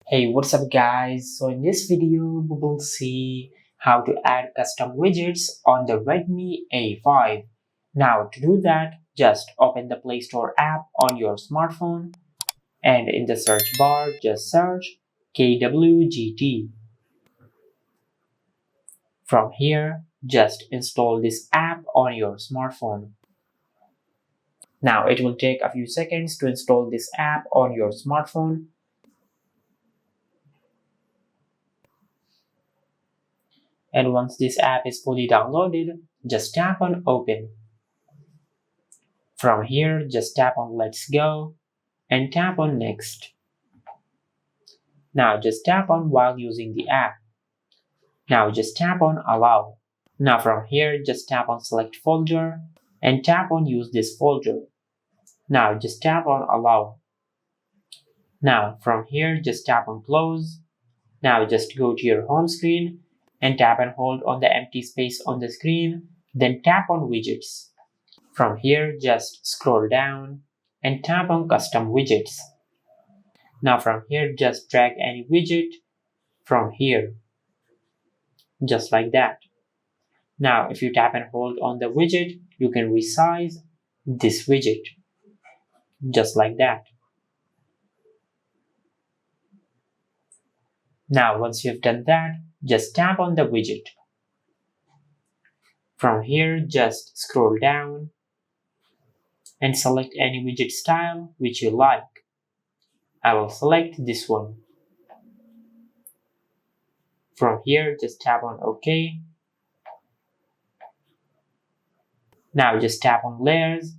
Hey, what's up guys? So in this video, we will see how to add custom widgets on the Redmi A5. Now to do that, just open the Play Store app on your smartphone and in the search bar, just search KWGT. From here, just install this app on your smartphone. Now it will take a few seconds to install this app on your smartphone. And once this app is fully downloaded, just tap on open. From here, just tap on let's go and tap on next. Now just tap on while using the app. Now just tap on allow. Now from here, just tap on select folder and tap on use this folder. Now just tap on allow. Now from here, just tap on close. Now just go to your home screen and tap and hold on the empty space on the screen, then tap on widgets. From here, just scroll down and tap on custom widgets. Now from here, just drag any widget from here, just like that. Now if you tap and hold on the widget, you can resize this widget, just like that. Now once you've done that, just tap on the widget. From here, just scroll down and select any widget style which you like. I will select this one. From here, just tap on OK. Now just tap on layers.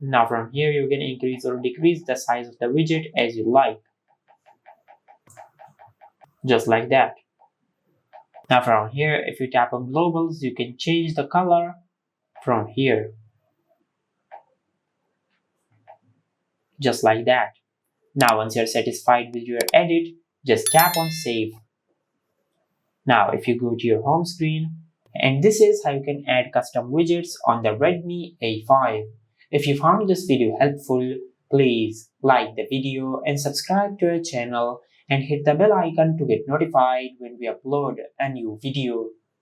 Now from here, you can increase or decrease the size of the widget as you like. Just like that. Now from here, if you tap on globals, you can change the color from here. Just like that. Now once you're satisfied with your edit, just tap on save. Now if you go to your home screen, and this is how you can add custom widgets on the Redmi A5. If you found this video helpful, please like the video and subscribe to our channel and hit the bell icon to get notified when we upload a new video.